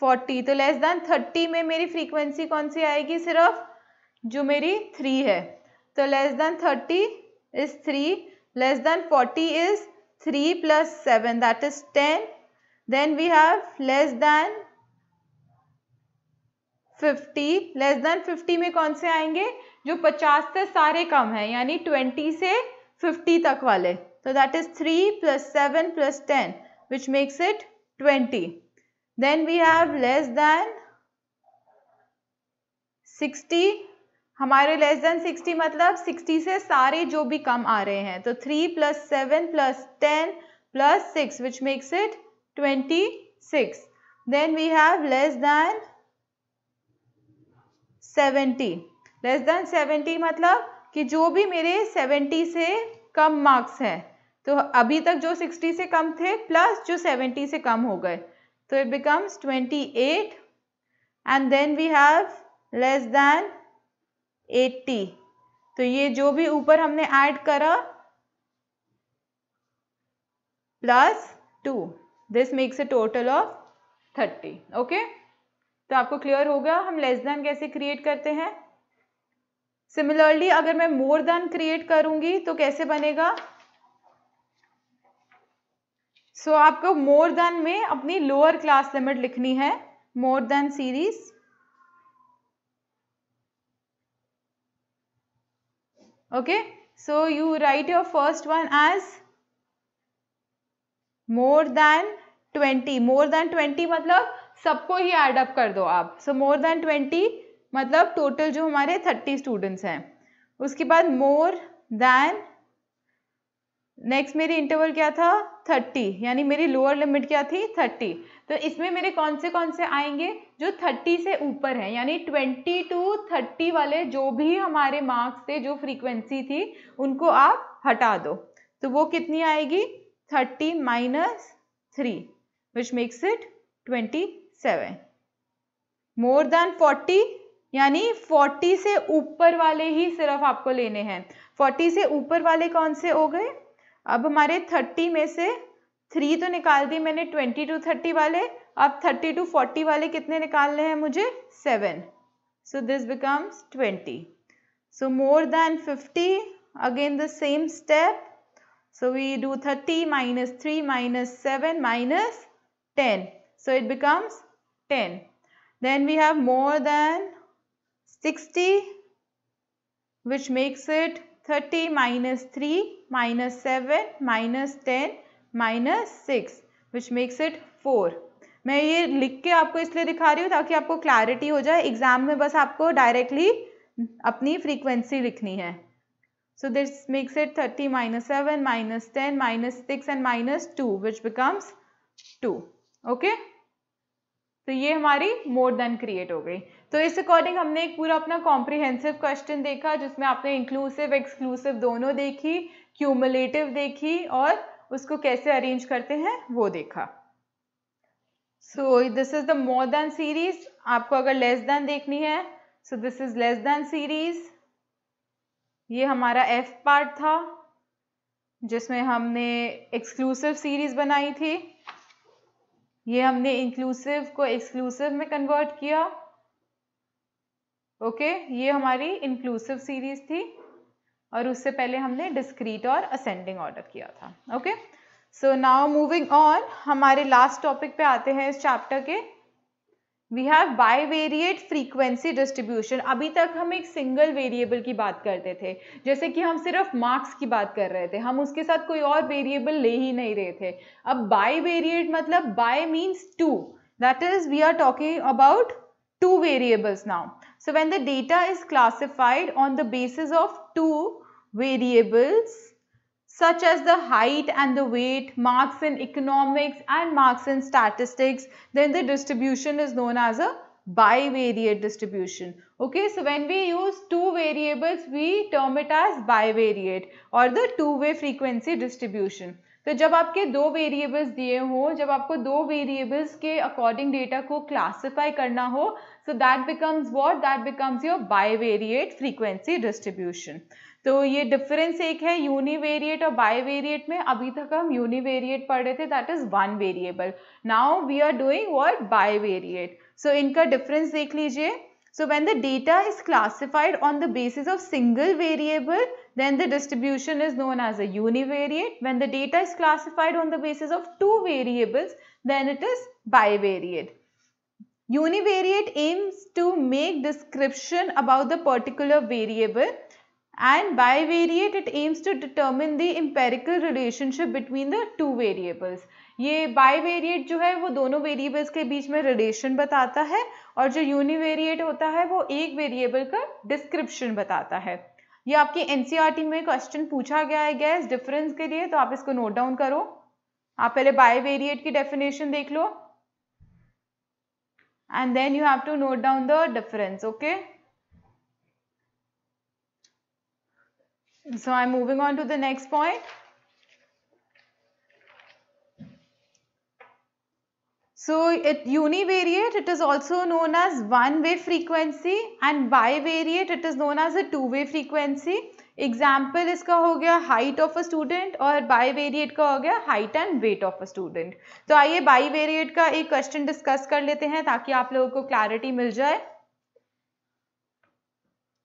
40। तो लेस देन 30 में मेरी फ्रीक्वेंसी कौन सी आएगी, सिर्फ जो मेरी 3 है। तो less than 30 is 3, less than 40 is 3 plus 7 that is 10. Then we have less than 50, less than 50 में कौन से आएंगे, जो 50 से सारे कम है, यानी 20 से 50 तक वाले। तो that is 3 plus 7 plus 10 which makes it 20. Then we have less than 60, हमारे लेस देन 60 मतलब 60 से सारे जो भी कम आ रहे हैं। तो 3 plus 7 plus 10 plus 6 which makes it 26. Then we have less than 70, less than 70 मतलब कि जो भी मेरे 70 से कम मार्क्स हैं, तो अभी तक जो 60 से कम थे प्लस जो 70 से कम हो गए, तो it becomes 28. And then we have less than 80, तो ये जो भी ऊपर हमने ऐड करा plus 2, this makes a total of 30. Okay, तो आपको क्लियर होगा हम लेस देन कैसे क्रिएट करते हैं। सिमिलरली अगर मैं मोर देन क्रिएट करूंगी तो कैसे बनेगा। सो आपको मोर देन में अपनी लोअर क्लास लिमिट लिखनी है, more than series. Okay, so you write your first one as more than 20, more than 20 मतलब सबको ही ऐड अप कर दो आप। सो मोर देन 20 मतलब टोटल जो हमारे 30 स्टूडेंट्स हैं। उसके बाद मोर देन, नेक्स्ट मेरी इंटरवल क्या था 30, यानी मेरी लोअर लिमिट क्या थी 30। तो इसमें मेरे कौन से आएंगे, जो 30 से ऊपर हैं, यानी 20 to 30 वाले जो भी हमारे मार्क्स थे, जो फ्रीक्वेंसी थी, उनको आप हटा दो। तो वो कितनी आएगी 30 minus 3 which makes it 27. More than 40 यानी 40 से ऊपर वाले ही सिर्फ आपको लेने हैं। 40 से ऊपर वाले कौन से हो गए, अब हमारे 30 में से 3 तो निकाल दी मैंने 20 to 30 वाले, अब 30 to 40 वाले कितने निकालने हैं मुझे 7, so this becomes 20. So more than 50, again the same step, so we do 30 minus 3 minus 7 minus 10, so it becomes 10. Then we have more than 60 which makes it 30 minus 3 minus 7 minus 10 minus 6 which makes it 4. मैं ये लिख के आपको इसलिए दिखा रही हूँ ताकि आपको क्लैरिटी हो जाए, एग्जाम में बस आपको डायरेक्टली अपनी फ्रीक्वेंसी लिखनी है। So this makes it 30 minus 7 minus 10 minus 6 and minus 2 which becomes 2. Okay, तो ये हमारी मोर देन क्रिएट हो गई। तो इस अकॉर्डिंग हमने एक पूरा अपना कॉम्प्रिहेंसिव क्वेश्चन देखा, जिसमें आपने इंक्लूसिव एक्सक्लूसिव दोनों देखी, क्यूमुलेटिव देखी, और उसको कैसे अरेंज करते हैं वो देखा। सो this is the more than series. आपको अगर लेस देन देखनी है, सो this is less then series. ये हमारा एफ पार्ट था जिसमें हमने एक्सक्लूसिव सीरीज बनाई थी, ये हमने इंक्लूसिव को एक्सक्लूसिव में कन्वर्ट किया। ओके, ये हमारी इंक्लूसिव सीरीज थी, और उससे पहले हमने डिस्क्रीट और असेंडिंग ऑर्डर किया था। Okay, so now moving on, हमारे लास्ट टॉपिक पे आते हैं इस चैप्टर के। We have bivariate frequency distribution. अभी तक हम एक सिंगल वेरिएबल की बात करते थे, जैसे कि हम सिर्फ मार्क्स की बात कर रहे थे, हम उसके साथ कोई और वेरिएबल ले ही नहीं रहे थे। अब बाइवेरिएट मतलब bi means two, that is we are talking about two variables now. So when the data is classified on the basis of two variables such as the height and the weight, marks in economics and marks in statistics, then the distribution is known as a bivariate distribution. Okay, so when we use two variables, we term it as bivariate or the two-way frequency distribution. तो जब आपके दो variables दिए हो, जब आपको दो variables के अकॉर्डिंग डेटा को क्लासिफाई करना हो, so that becomes what, that becomes your bivariate frequency distribution. तो ये डिफरेंस एक है यूनिवेरिएट और बाइवेरिएट में। अभी तक हम यूनिवेरिएट पढ़ रहे थे, that is one variable. Now we are doing what, bivariate. So इनका डिफरेंस देख लीजिए। So when the data is classified on the basis of single variable, then the distribution is known as a univariate. When the data is classified on the basis of two variables, then it is bivariate. Univariate aims to make description about the particular variable, and bivariate it aims to determine the empirical relationship between the two variables. ये bivariate जो है वो दोनों variables के बीच में relation बताता है, और जो यूनिवेरिएट होता है वो एक वेरिएबल का डिस्क्रिप्शन बताता है। ये आपकी एनसीईआरटी में क्वेश्चन पूछा गया है गैस डिफरेंस के लिए, तो आप इसको नोट डाउन करो। आप पहले बाइवेरिएट की डेफिनेशन देख लो and then you have to note down the difference, okay. So I'm moving on to the next point. So univariate, it is also known as one-way frequency, and bivariate it is known as a two-way frequency. Example इसका हो गया height of a student, और bivariate का हो गया height and weight of a student. तो आइए bivariate का एक क्वेश्चन डिस्कस कर लेते हैं ताकि आप लोगों को क्लैरिटी मिल जाए।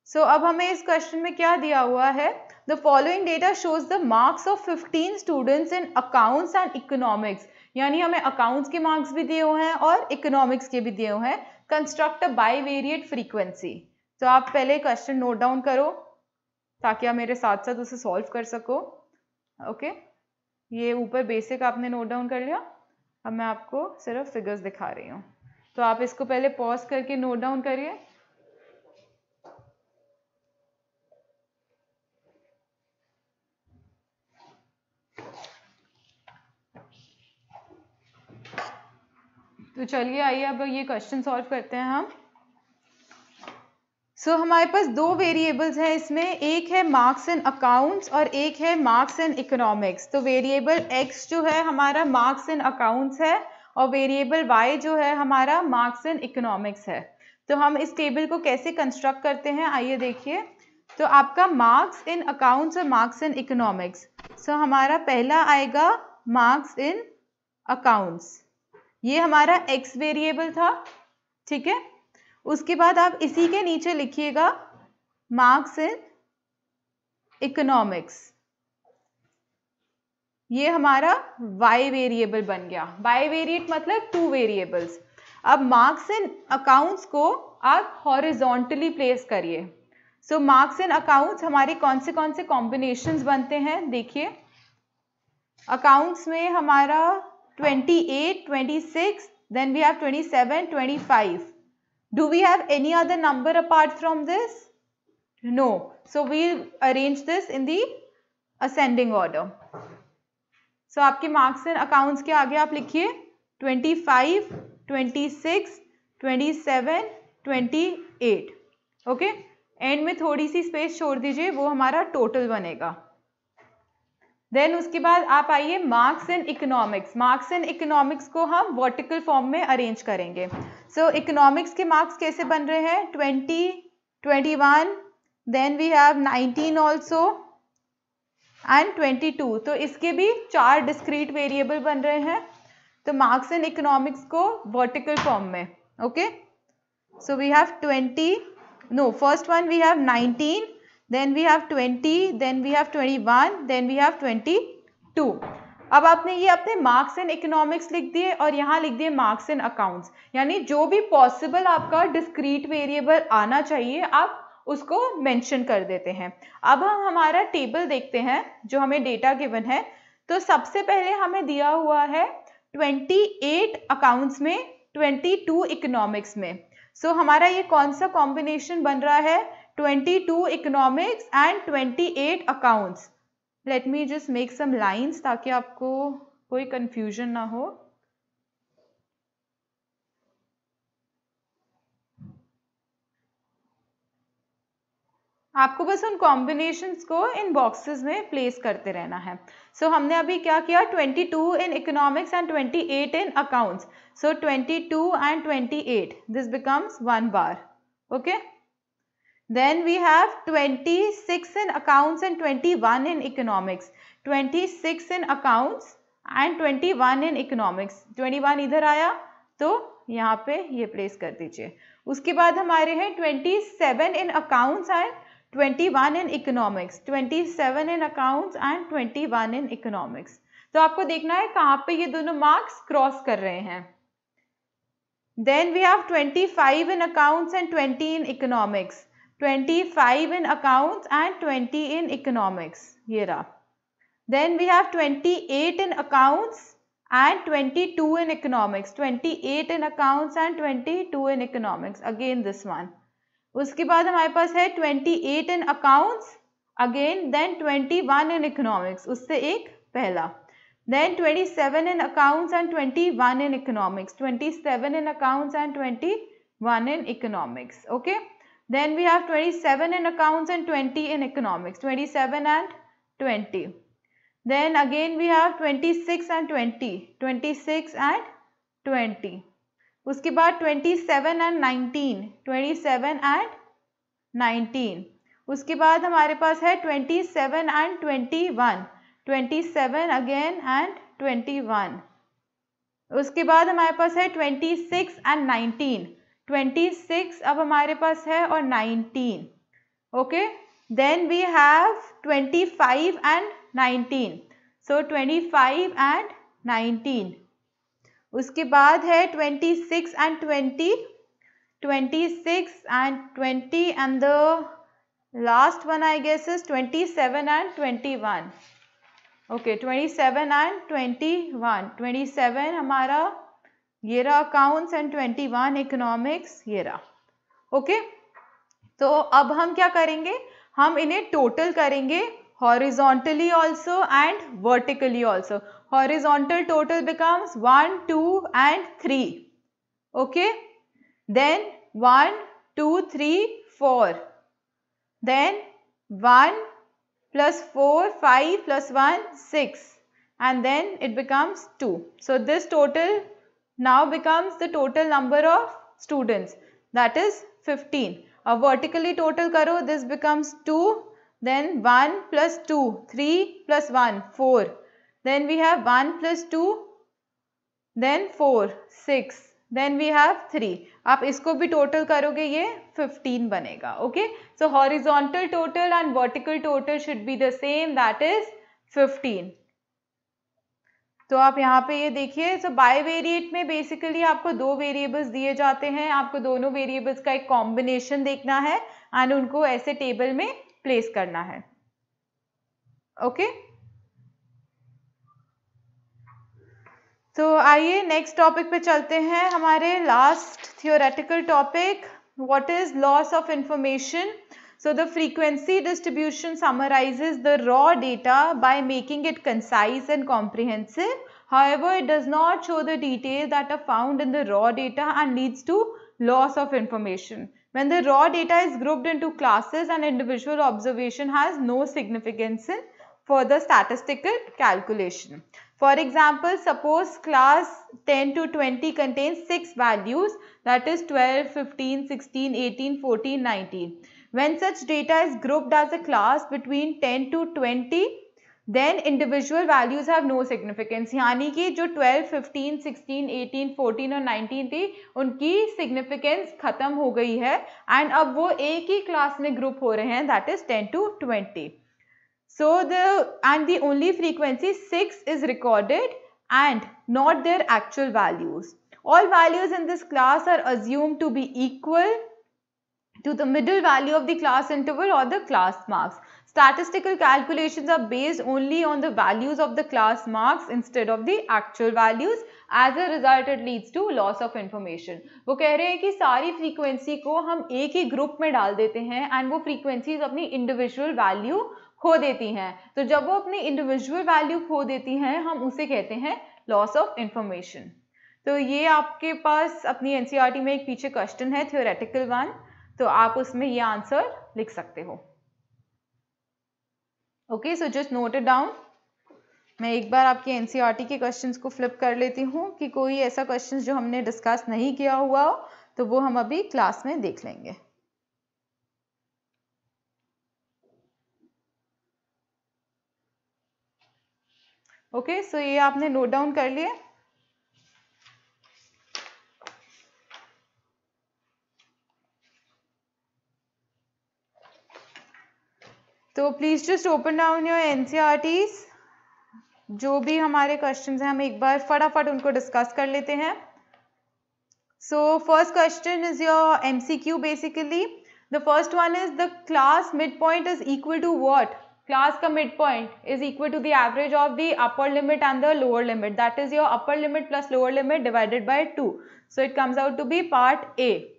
सो अब हमें इस क्वेश्चन में क्या दिया हुआ है, the following data shows the marks of 15 students in accounts and economics. यानी हमें अकाउंट्स के मार्क्स भी दिए हुए हैं और इकोनॉमिक्स के भी दिए हुए हैं। कंस्ट्रक्ट अ बाइवेरिएट फ्रीक्वेंसी। तो आप पहले क्वेश्चन नोट डाउन करो ताकि आप मेरे साथ साथ उसे सॉल्व कर सको, ओके। ये ऊपर बेसिक आपने नोट डाउन कर लिया, अब मैं आपको सिर्फ फिगर्स दिखा रही हूँ। तो आप इसको पहले पॉज करके नोट डाउन करिए। तो चलिए आइए अब ये क्वेश्चन सॉल्व करते हैं हम। सो हमारे पास दो वेरिएबल्स हैं इसमें, एक है मार्क्स इन अकाउंट्स और एक है मार्क्स इन इकोनॉमिक्स। तो वेरिएबल x जो है हमारा मार्क्स इन अकाउंट्स है, और वेरिएबल y जो है हमारा मार्क्स इन इकोनॉमिक्स है। तो हम इस टेबल को कैसे कंस्ट्रक्ट करते हैं आइए देखिए। तो आपका मार्क्स इन अकाउंट्स और मार्क्स इन इकोनॉमिक्स, सो हमारा पहला आएगा मार्क्स इन अकाउंट्स, ये हमारा x वेरिएबल था, ठीक है। उसके बाद आप इसी के नीचे लिखिएगा मार्क्स इन इकोनॉमिक्स, ये हमारा y वेरिएबल बन गया। बाइवेरिएट मतलब टू वेरिएबल्स। अब मार्क्स इन अकाउंट्स को आप हॉरिजॉन्टली प्लेस करिए। सो मार्क्स इन अकाउंट्स हमारे कौन से कॉम्बिनेशंस बनते हैं देखिए। अकाउंट्स में हमारा 28, 26, then we have 27, 25. Do we have any other number apart from this? No. So we'll arrange this in the ascending order. So आपके मार्क्स इन अकाउंट्स के आगे आप लिखिए 25, 26, 27, 28. ओके, एंड में थोड़ी सी स्पेस छोड़ दीजिए, वो हमारा टोटल बनेगा। देन उसके बाद आप आइए marks in economics. Marks in economics को हम वर्टिकल फॉर्म में अरेंज करेंगे। सो इकोनॉमिक्स के मार्क्स कैसे बन रहे हैं, 20, 21, then we have 19 also and 22। तो इसके भी 4 डिस्क्रीट वेरिएबल बन रहे हैं। तो मार्क्स इन इकोनॉमिक्स को वर्टिकल फॉर्म में, okay. So we have 20, no first one we have 19, then we have 20, then we have 21, then we have 22. अब आपने ये अपने मार्क्स इन इकोनॉमिक्स लिख दिए और यहाँ लिख दिए मार्क्स इन अकाउंट्स, यानी जो भी पॉसिबल आपका डिस्क्रीट वेरिएबल आना चाहिए आप उसको मेंशन कर देते हैं। अब हम हमारा टेबल देखते हैं जो हमें डेटा गिवन है। तो सबसे पहले हमें दिया हुआ है 28 अकाउंट्स में, 22 इकोनॉमिक्स में। सो हमारा ये कौन सा कॉम्बिनेशन बन रहा है, 22 economics and 28 accounts. Let me just make some lines ताकि आपको कोई कंफ्यूजन ना हो। आपको बस उन कॉम्बिनेशंस को इन बॉक्सेस में प्लेस करते रहना है। सो हमने अभी क्या किया, 22 in economics and 28 in accounts. So 22 and 28, this becomes 1 बार। Okay, then we have 26 in accounts and 21 in economics. 26 in accounts and 21 in economics. 21 इधर आया तो यहाँ पे ये प्लेस कर दीजिए। उसके बाद हमारे हैं 27 in accounts and 21 in economics, 27 in accounts and 21 in economics। तो आपको देखना है कहाँ पे ये दोनों मार्क्स क्रॉस कर रहे हैं। Then we have 25 in accounts and 20 in economics, 25 in accounts and 20 in economics, ये रहा। Then we have 28 in accounts and 22 in economics, 28 in accounts and 22 in economics, again this one। उसके बाद हमारे पास है 28 in accounts, again then 21 in economics, उससे एक पहला, then 27 in accounts and 21 in economics, 27 in accounts and 21 in economics. Okay, then we have 27 in accounts and 20 in economics, 27 and 20। Then again we have 26 and 20, 26 and 20। उसके बाद 27 and 19, 27 and 19। उसके बाद हमारे पास है 27 एंड 21, 27 अगेन एंड 21। उसके बाद हमारे पास है 26 एंड 19, 26 अब हमारे पास है और 19। Okay, then we have 25 and 19, so 25 and 19। उसके बाद है 26 and 20, 26 and 20 and the last one I guess is 27 and 21। Okay, 27 and 21, 27 हमारा ये रहा अकाउंट्स एंड 21 इकोनॉमिक्स, ये रहा। ओके, तो अब हम क्या करेंगे, हम इन्हें टोटल करेंगे horizontally also and vertically also। Horizontal total becomes 1, 2 and 3. Okay, then 1, 2, 3, 4, then 1 plus 4, 5 plus 1, 6, and then it becomes 2. So this total now becomes the total number of students, that is 15. अब vertically total करो, this becomes 2, then 1 plus 2, 3 plus 1, 4, then we have 1 plus 2, then 4, 6, then we have 3। आप इसको भी total करोगे ये 15 बनेगा। Okay, so horizontal total and vertical total should be the same, that is 15। तो आप यहाँ पे ये देखिए, सो बाइवेरिएट में बेसिकली आपको दो वेरिएबल्स दिए जाते हैं, आपको दोनों वेरिएबल्स का एक कॉम्बिनेशन देखना है एंड उनको ऐसे टेबल में प्लेस करना है। ओके, तो आइए नेक्स्ट टॉपिक पे चलते हैं, हमारे last theoretical topic, what is loss of information. So the frequency distribution summarizes the raw data by making it concise and comprehensive. However, it does not show the details that are found in the raw data and leads to loss of information. When the raw data is grouped into classes, an individual observation has no significance in further statistical calculation. For example, suppose class 10 to 20 contains 6 values, that is 12, 15, 16, 18, 14, 19. When such data is grouped as a class between 10 to 20, then individual values have no significance. यानी कि जो 12, 15, 16, 18, 14 और 19 थी, उनकी significance खत्म हो गई है and अब वो एक ही क्लास में ग्रुप हो रहे हैं, that is 10 to 20. So the only frequency 6 is recorded and not their actual values. All values in this class are assumed to be equal to the middle value of the class interval or the class marks. Statistical calculations are based only on the values of the class marks instead of the actual values. As a result, it leads to loss of information. वो कह रहे हैं कि सारी frequency को हम एक ही group में डाल देते हैं एंड वो फ्रीक्वेंसीज अपनी इंडिविजुअल वैल्यू खो देती हैं। तो जब वो अपनी इंडिविजुअल वैल्यू खो देती हैं, हम उसे कहते हैं लॉस ऑफ इंफॉर्मेशन। तो ये आपके पास अपनी एनसीईआरटी में एक पीछे क्वेश्चन है, थ्योरेटिकल वन, तो आप उसमें ये आंसर लिख सकते हो। Okay, so just note it down. मैं एक बार आपके एनसीईआरटी के क्वेश्चंस को फ्लिप कर लेती हूँ कि कोई ऐसा क्वेश्चंस जो हमने डिस्कस नहीं किया हुआ हो तो वो हम अभी क्लास में देख लेंगे। ओके, सो ये आपने नोट डाउन कर लिए। तो please just open down your NCERTs. जो भी हमारे क्वेश्चंस हैं हम एक बार फटाफट उनको डिस्कस कर लेते हैं। So first question is your MCQ basically. The first one is the class mid point is equal to what? Class का mid point is equal to the average of the upper limit and the lower limit, that is your upper limit plus lower limit divided by 2. So it comes out to be part A.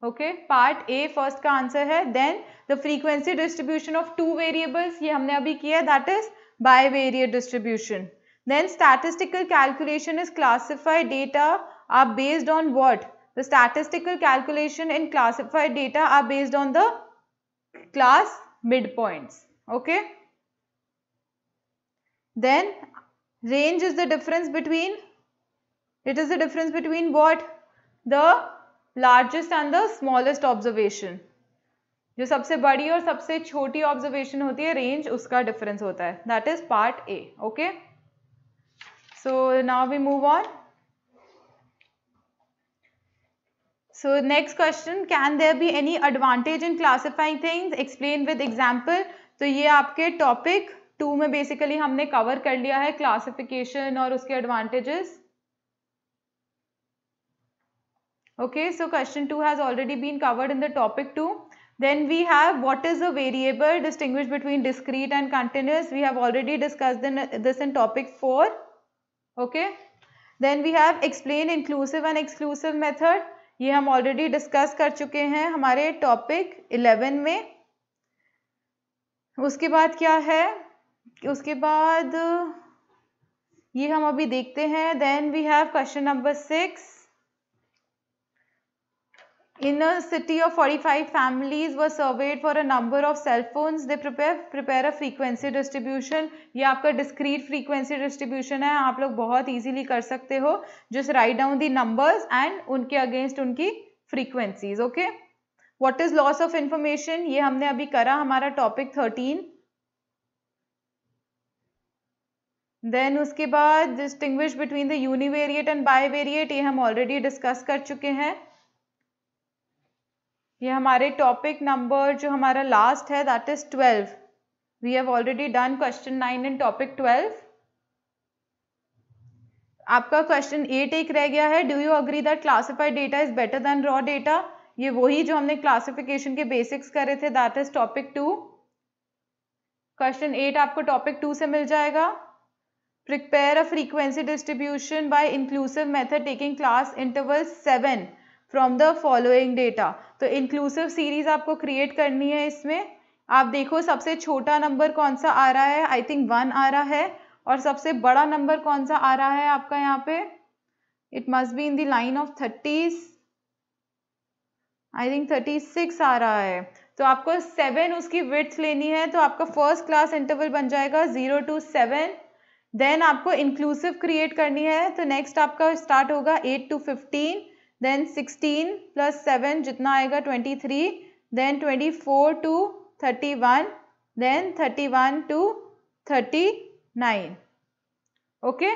Okay, part A first का answer है। Then the frequency distribution of two variables, ये हमने अभी किया, that is bivariate distribution. Then statistical calculation is classified data are based on what? The statistical calculation in classified data are based on the class mid points. Okay, then range is the difference between, it is the difference between what? The largest and the smallest observation. जो सबसे बड़ी और सबसे छोटी observation होती है, range उसका difference होता है, that is part A. Okay, so now we move on. So next question, can there be any advantage in classifying things? Explain with example. तो ये आपके टॉपिक 2 में बेसिकली हमने कवर कर लिया है क्लासिफिकेशन और उसके advantages. Okay, so question 2 has already been covered in the topic 2. Then we have what is a variable, distinguish between discrete and continuous. We have already discussed this in topic 4. Okay. Then we have explain inclusive and exclusive method. ये हम already discuss कर चुके हैं हमारे topic 11 में. उसके बाद क्या है? उसके बाद ये हम अभी देखते हैं. Then we have question number 6. In a city of 45 families were surveyed for a number of cell phones. They prepare a frequency distribution. ये आपका discrete frequency distribution है, आप लोग बहुत easily कर सकते हो. Just write down the numbers and उनके against उनकी frequencies. Okay. What is loss of information? ये हमने अभी करा, हमारा topic 13. Then उसके बाद distinguish between the univariate and bivariate, ये हम already discuss कर चुके हैं. ये हमारे टॉपिक नंबर जो हमारा लास्ट है, that is 12. We have already done question 9 in topic 12. आपका क्वेश्चन 8 एक रह गया है. Do you agree that classified data is better than raw data? ये वही जो हमने क्लासिफिकेशन के बेसिक्स करे थे, दैट इज टॉपिक 2. क्वेश्चन 8 आपको टॉपिक 2 से मिल जाएगा. Prepare a frequency distribution by inclusive method taking class interval 7 from the following data. तो इंक्लूसिव सीरीज आपको क्रिएट करनी है. इसमें आप देखो सबसे छोटा नंबर कौन सा आ रहा है, आई थिंक 1 आ रहा है, और सबसे बड़ा नंबर कौन सा आ रहा है आपका यहाँ पे, it must be in the line of 30s, I think 36 आ रहा है. तो आपको 7 उसकी विड्थ लेनी है, तो आपका फर्स्ट क्लास इंटरवल बन जाएगा 0 to 7. देन आपको इंक्लूसिव क्रिएट करनी है, तो नेक्स्ट आपका स्टार्ट होगा 8 to 15. देन 16 प्लस 7 जितना आएगा 23. Then 24 to 31. Then 31 to 39. Okay,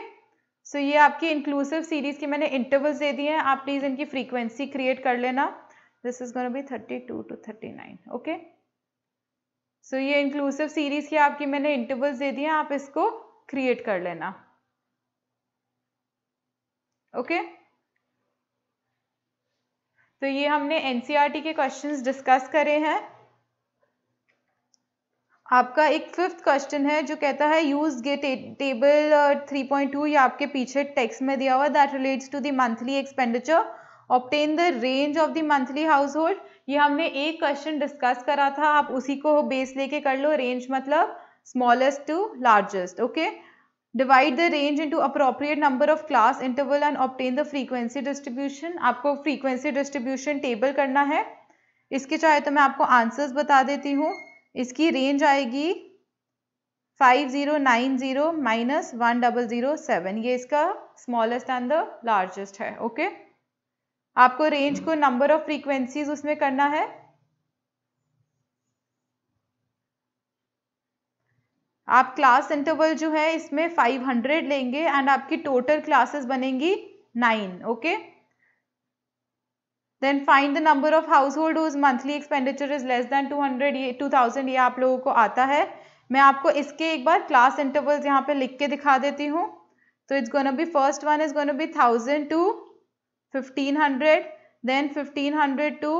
so ये आपकी इंक्लूसिव सीरीज की मैंने इंटरवल्स दे दिए हैं. आप प्लीज इनकी फ्रीक्वेंसी क्रिएट कर लेना. This is gonna be 32 to 39. Okay, so ये इंक्लूसिव सीरीज की आपकी मैंने इंटरवल्स दे दिए हैं, आप इसको क्रिएट कर लेना. ओके, तो ये हमने एनसीईआरटी के क्वेश्चंस डिस्कस करे हैं. आपका एक 5th क्वेश्चन है जो कहता है यूज गेट टेबल 3.2, ये आपके पीछे टेक्स्ट में दिया हुआ, that relates to the monthly expenditure. Obtain the range of the monthly household. ये हमने एक क्वेश्चन डिस्कस करा था, आप उसी को बेस लेके कर लो. रेंज मतलब smallest to largest. Okay, divide the range into appropriate number of class interval and obtain the frequency distribution. आपको frequency distribution table करना है. इसके चाहे तो मैं आपको आंसर्स बता देती हूँ। इसकी रेंज आएगी 5090 माइनस 1007, ये इसका स्मॉलेस्ट एंड द लार्जेस्ट है। ओके, आपको रेंज को नंबर ऑफ फ्रीक्वेंसीज उसमें करना है। आप क्लास इंटरवल जो है इसमें 500 लेंगे एंड आपकी टोटल क्लासेस बनेंगी 9। Okay, then find the number of household whose monthly expenditure is less than 200, ये 2000 ये आप लोगों को आता है। मैं आपको इसके एक बार क्लास इंटरवल्स यहाँ पे लिख के दिखा देती हूँ। तो it's gonna be, first one is gonna be 1000 to 1500, then 1500 to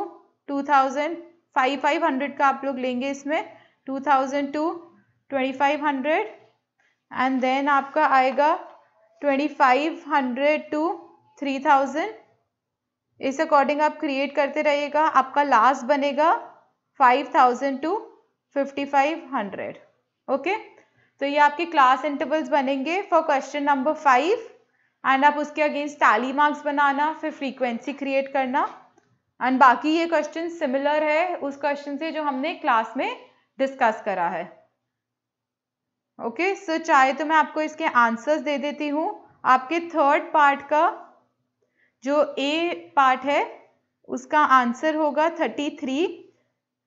2000, 500 का आप लोग लेंगे इसमें, 2000 to 2500 एंड देन आपका आएगा 2500 to 3000। इस अकॉर्डिंग आप क्रिएट करते रहिएगा। आपका लास्ट बनेगा 5000 to 5500। ओके, तो ये आपके क्लास इंटरवल्स बनेंगे फॉर क्वेश्चन नंबर 5 एंड आप उसके अगेंस्ट टैली मार्क्स बनाना, फिर फ्रीक्वेंसी क्रिएट करना एंड बाकी ये क्वेश्चन सिमिलर है उस क्वेश्चन से जो हमने क्लास में डिस्कस करा है। ओके, सो चाहे तो मैं आपको इसके आंसर्स दे देती हूँ। आपके थर्ड पार्ट का जो ए पार्ट है उसका आंसर होगा 33,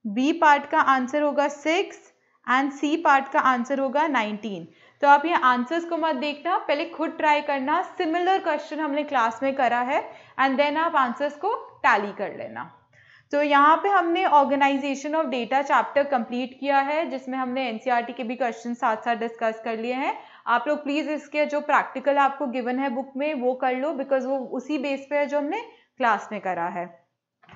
बी पार्ट का आंसर होगा 6 एंड सी पार्ट का आंसर होगा 19। तो आप ये आंसर्स को मत देखना, पहले खुद ट्राई करना। सिमिलर क्वेश्चन हमने क्लास में करा है एंड देन आप आंसर्स को टैली कर लेना। तो यहाँ पे हमने organisation of data chapter complete किया है, जिसमें हमने एनसीईआरटी के भी क्वेश्चन साथ साथ डिस्कस कर लिए हैं। आप लोग प्लीज इसके जो प्रैक्टिकल आपको गिवन है बुक में वो कर लो, बिकॉज वो उसी बेस पे है जो हमने क्लास में करा है।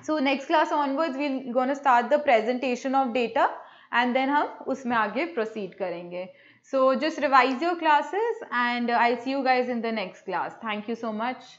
So next class onwards we gonna start the presentation of data and then हम उसमें आगे प्रोसीड करेंगे। So just revise your classes and I see you guys in the next class. Thank you so much.